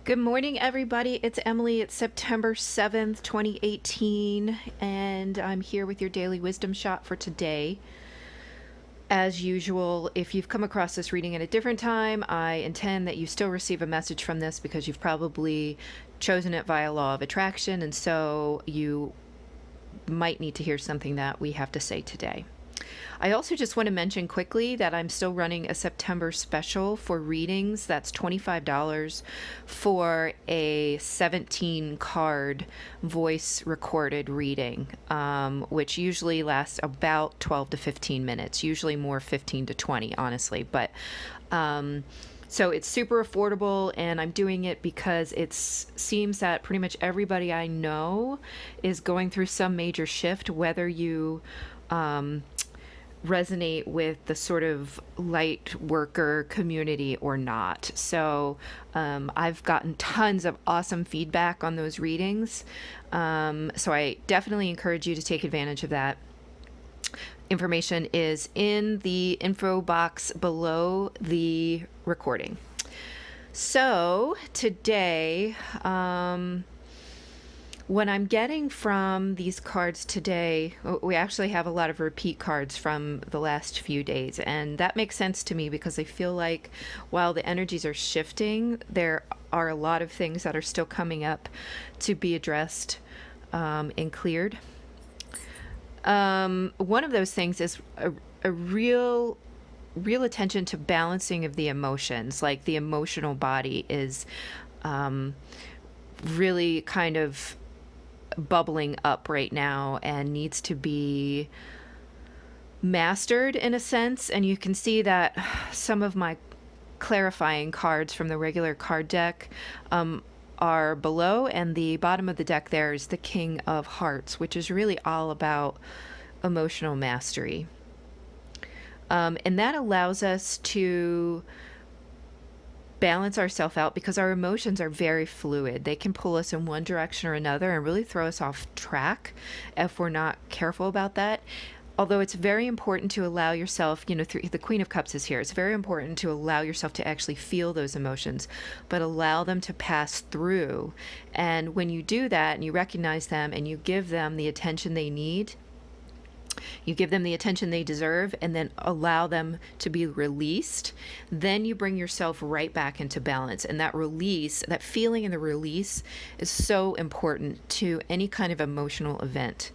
Good morning, everybody. It's Emily. It's September 7th, 2018, and I'm here with your daily wisdom shot for today. As usual, if you've come across this reading at a different time, I intend that you still receive a message from this because you've probably chosen it via law of attraction, and so you might need to hear something that we have to say today. I also just want to mention quickly that I'm still running a September special for readings. That's $25 for a 17 card voice recorded reading, which usually lasts about 12 to 15 minutes, usually more 15 to 20, honestly. But so it's super affordable, and I'm doing it because it seems that pretty much everybody I know is going through some major shift, whether you resonate with the sort of light worker community or not. So I've gotten tons of awesome feedback on those readings. So I definitely encourage you to take advantage of that. Information is in the info box below the recording. So today, what I'm getting from these cards today, we actually have a lot of repeat cards from the last few days, and that makes sense to me because I feel like while the energies are shifting, there are a lot of things that are still coming up to be addressed and cleared. One of those things is a real attention to balancing of the emotions. Like the emotional body is really kind of bubbling up right now and needs to be mastered in a sense. And you can see that some of my clarifying cards from the regular card deck are below, and the bottom of the deck there is the King of Hearts, which is really all about emotional mastery. And that allows us to balance ourselves out because our emotions are very fluid. They can pull us in one direction or another and really throw us off track if we're not careful about that. Although it's very important to allow yourself, through the Queen of Cups is here. It's very important to allow yourself to actually feel those emotions, but allow them to pass through. And when you do that and you recognize them and you give them the attention they need, you give them the attention they deserve, and then allow them to be released, then you bring yourself right back into balance. And that release, that feeling in the release, is so important to any kind of emotional event.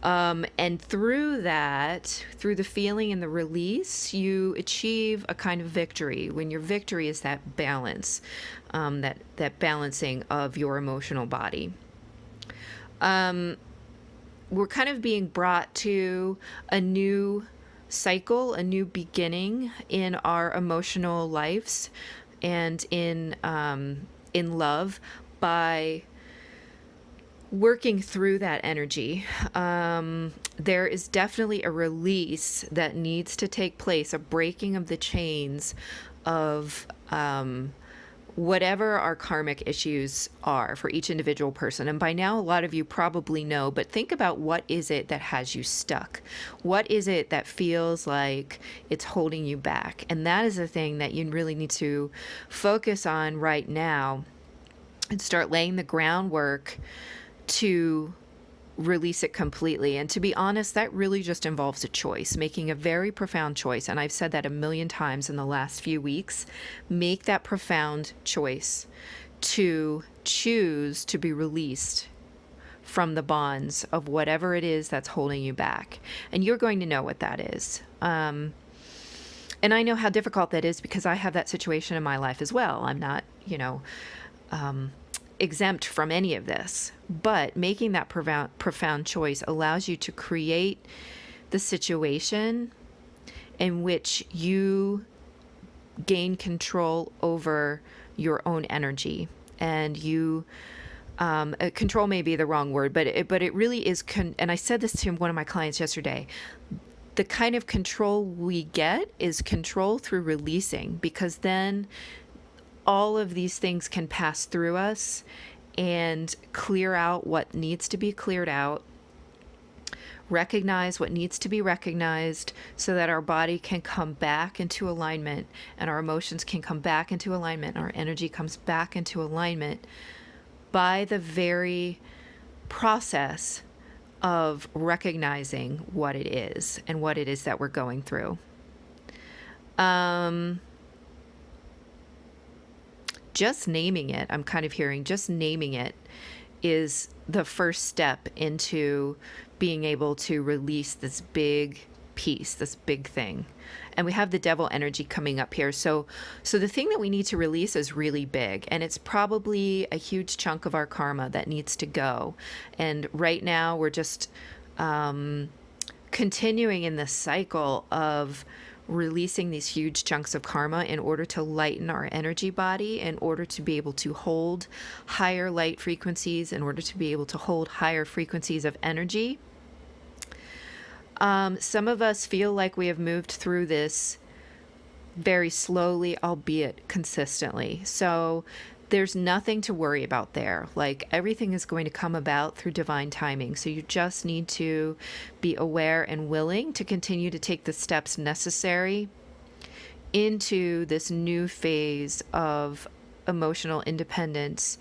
And through that, through the feeling and the release, you achieve a kind of victory. When your victory is that balance, that balancing of your emotional body. We're kind of being brought to a new cycle, a new beginning in our emotional lives and in love by working through that energy. There is definitely a release that needs to take place, a breaking of the chains of whatever our karmic issues are for each individual person. And by now, a lot of you probably know, but think about what is it that has you stuck? What is it that feels like it's holding you back? And that is the thing that you really need to focus on right now and start laying the groundwork to release it completely. And to be honest, that really just involves a choice, making a very profound choice. And I've said that a million times in the last few weeks. Make that profound choice to choose to be released from the bonds of whatever it is that's holding you back. And you're going to know what that is. And I know how difficult that is because I have that situation in my life as well. I'm not, exempt from any of this, but making that profound choice allows you to create the situation in which you gain control over your own energy. And you control may be the wrong word, but it really is and I said this to one of my clients yesterday. The kind of control we get is control through releasing, because then all of these things can pass through us and clear out what needs to be cleared out, recognize what needs to be recognized so that our body can come back into alignment and our emotions can come back into alignment, our energy comes back into alignment by the very process of recognizing what it is and what it is that we're going through. Just naming it, I'm kind of hearing just naming it is the first step into being able to release this big piece, this big thing. And we have the devil energy coming up here. So the thing that we need to release is really big, and it's probably a huge chunk of our karma that needs to go. And right now we're just continuing in this cycle of releasing these huge chunks of karma in order to lighten our energy body, in order to be able to hold higher light frequencies, in order to be able to hold higher frequencies of energy. Some of us feel like we have moved through this very slowly, albeit consistently. So there's nothing to worry about there. Like, everything is going to come about through divine timing. So you just need to be aware and willing to continue to take the steps necessary into this new phase of emotional independence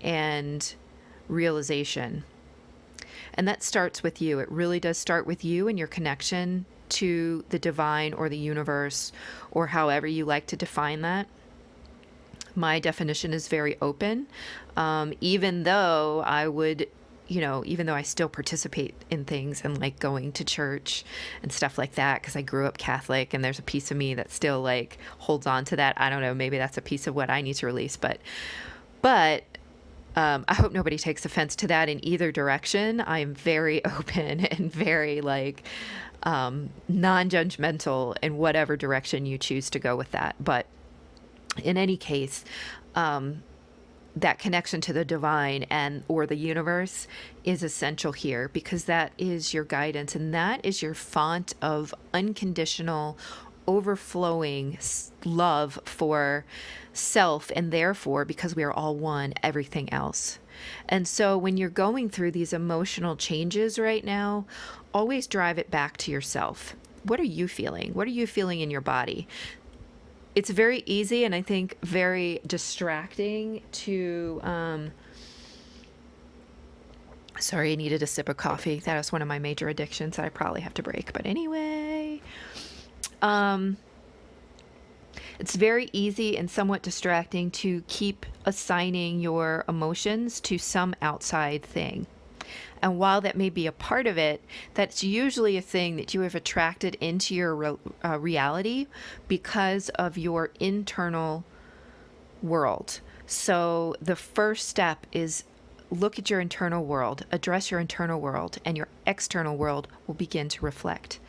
and realization. And that starts with you. It really does start with you and your connection to the divine or the universe, or however you like to define that. My definition is very open, even though I would, even though I still participate in things and like going to church and stuff like that, because I grew up Catholic and there's a piece of me that still like holds on to that. I don't know, maybe that's a piece of what I need to release, but I hope nobody takes offense to that in either direction. I am very open and very non-judgmental in whatever direction you choose to go with that. But in any case, that connection to the divine or the universe is essential here, because that is your guidance and that is your font of unconditional, overflowing love for self, and therefore, because we are all one, everything else. And so when you're going through these emotional changes right now, always drive it back to yourself. What are you feeling? What are you feeling in your body? It's very easy and I think very distracting to sorry, I needed a sip of coffee. That is one of my major addictions that I probably have to break. But anyway, it's very easy and somewhat distracting to keep assigning your emotions to some outside thing. And while that may be a part of it, that's usually a thing that you have attracted into your reality because of your internal world. So the first step is look at your internal world, address your internal world, and your external world will begin to reflect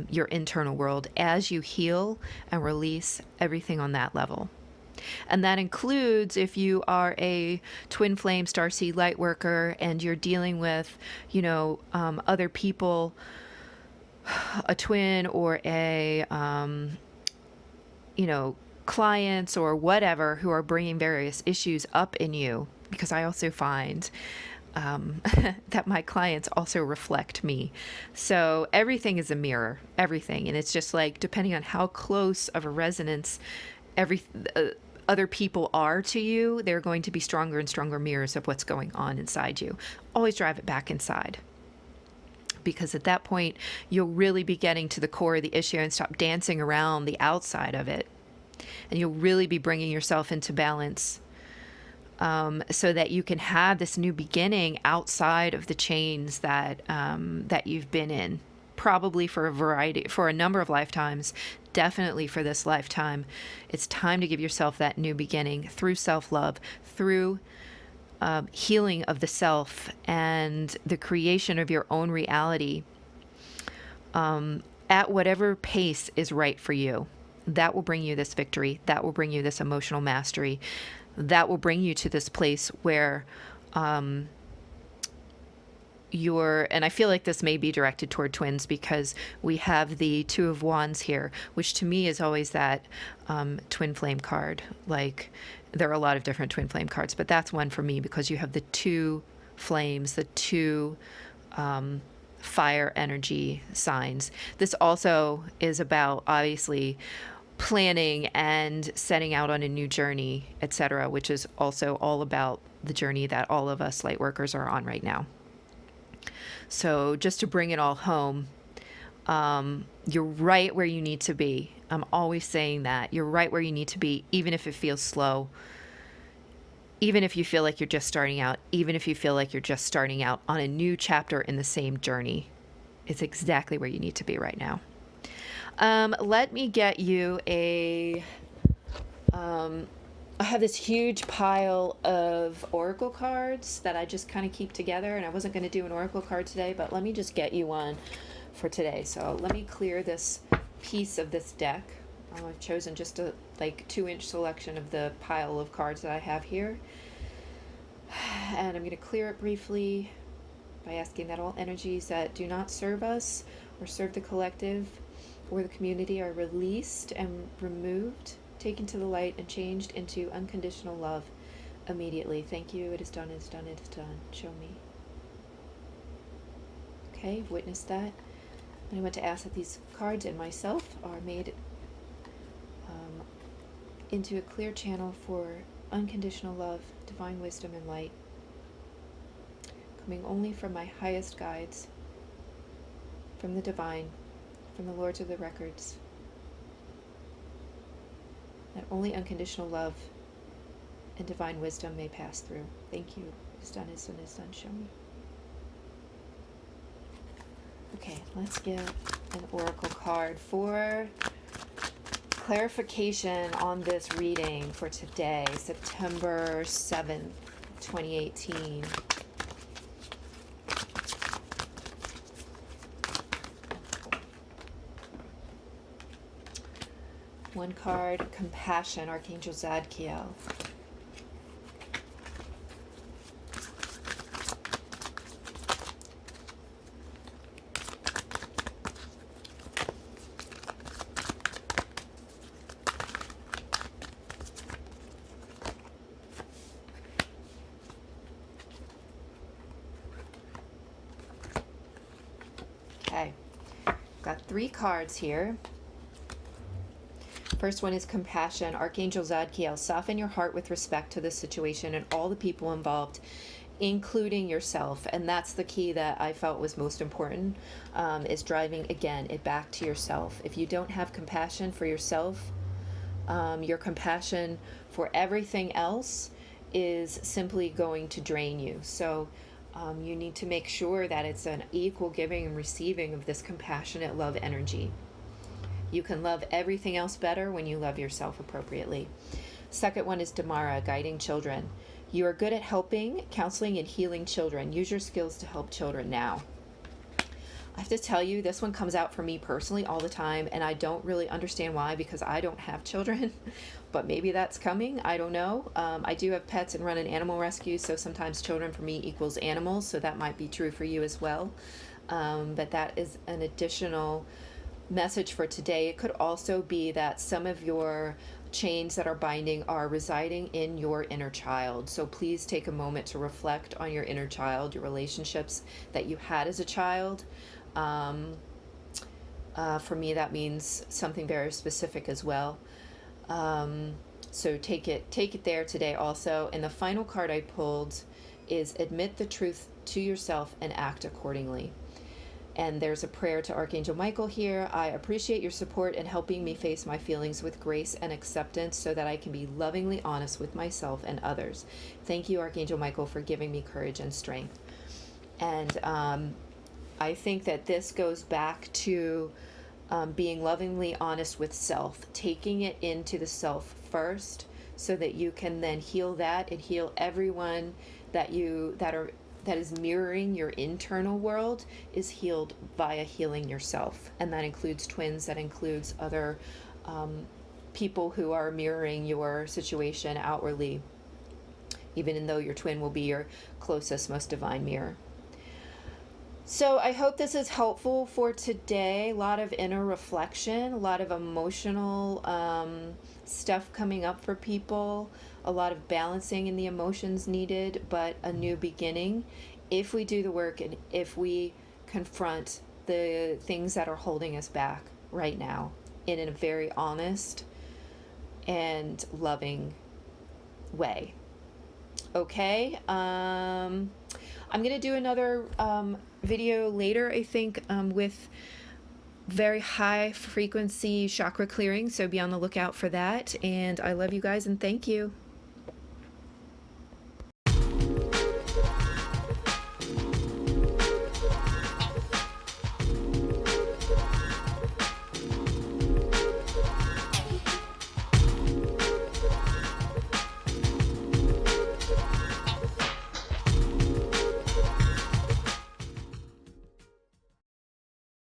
your internal world as you heal and release everything on that level. And that includes if you are a twin flame starseed light worker and you're dealing with, other people, a twin or a, clients or whatever who are bringing various issues up in you, because I also find that my clients also reflect me. So everything is a mirror, everything. And it's just like, depending on how close of a resonance other people are to you, they're going to be stronger and stronger mirrors of what's going on inside you. Always drive it back inside, because at that point, you'll really be getting to the core of the issue and stop dancing around the outside of it. And you'll really be bringing yourself into balance, so that you can have this new beginning outside of the chains that you've been in, probably for a number of lifetimes, definitely for this lifetime. It's time to give yourself that new beginning through self-love, through healing of the self and the creation of your own reality at whatever pace is right for you. That will bring you this victory. That will bring you this emotional mastery. That will bring you to this place where and I feel like this may be directed toward twins, because we have the Two of Wands here, which to me is always that twin flame card. Like, there are a lot of different twin flame cards, but that's one for me because you have the two flames, the two fire energy signs. This also is about, obviously, planning and setting out on a new journey, etc., which is also all about the journey that all of us light workers are on right now. So just to bring it all home, you're right where you need to be. I'm always saying that. You're right where you need to be, even if it feels slow, even if you feel like you're just starting out, even if you feel like you're just starting out on a new chapter in the same journey. It's exactly where you need to be right now. Let me get you I have this huge pile of oracle cards that I just kind of keep together, and I wasn't going to do an oracle card today, but let me just get you one for today. So let me clear this piece of this deck. I've chosen just a 2-inch selection of the pile of cards that I have here. And I'm going to clear it briefly by asking that all energies that do not serve us or serve the collective or the community are released and removed, taken to the light, and changed into unconditional love immediately. Thank you. It is done. It is done. It is done. Show me. Okay, witness that. And I want to ask that these cards and myself are made into a clear channel for unconditional love, divine wisdom, and light, coming only from my highest guides, from the divine, from the lords of the records, that only unconditional love and divine wisdom may pass through. Thank you. It's done, it's done, it's done. Show me. Okay, let's get an oracle card for clarification on this reading for today, September 7th, 2018. One card, Compassion, Archangel Zadkiel. Okay, got 3 cards here. First one is Compassion, Archangel Zadkiel. Soften your heart with respect to this situation and all the people involved, including yourself. And that's the key that I felt was most important, is driving, again, it back to yourself. If you don't have compassion for yourself, your compassion for everything else is simply going to drain you. So you need to make sure that it's an equal giving and receiving of this compassionate love energy. You can love everything else better when you love yourself appropriately. Second one is Damara, guiding children. You are good at helping, counseling, and healing children. Use your skills to help children now. I have to tell you, this one comes out for me personally all the time, and I don't really understand why, because I don't have children, but maybe that's coming. I don't know. I do have pets and run an animal rescue, so sometimes children for me equals animals, so that might be true for you as well. But that is an additional message for today. It could also be that some of your chains that are binding are residing in your inner child. So please take a moment to reflect on your inner child, your relationships that you had as a child. For me, that means something very specific as well. So take it there today also. And the final card I pulled is Admit the truth to yourself and act accordingly. And there's a prayer to Archangel Michael here. I appreciate your support in helping me face my feelings with grace and acceptance so that I can be lovingly honest with myself and others. Thank you, Archangel Michael, for giving me courage and strength. And I think that this goes back to being lovingly honest with self, taking it into the self first so that you can then heal that and heal everyone that is mirroring your internal world is healed via healing yourself. And that includes twins, that includes other people who are mirroring your situation outwardly, even though your twin will be your closest, most divine mirror. So I hope this is helpful for today. A lot of inner reflection, a lot of emotional stuff coming up for people, a lot of balancing in the emotions needed, but a new beginning if we do the work and if we confront the things that are holding us back right now in a very honest and loving way. Okay, I'm gonna do another video later, I think, with very high frequency chakra clearing, so be on the lookout for that. And I love you guys, and thank you.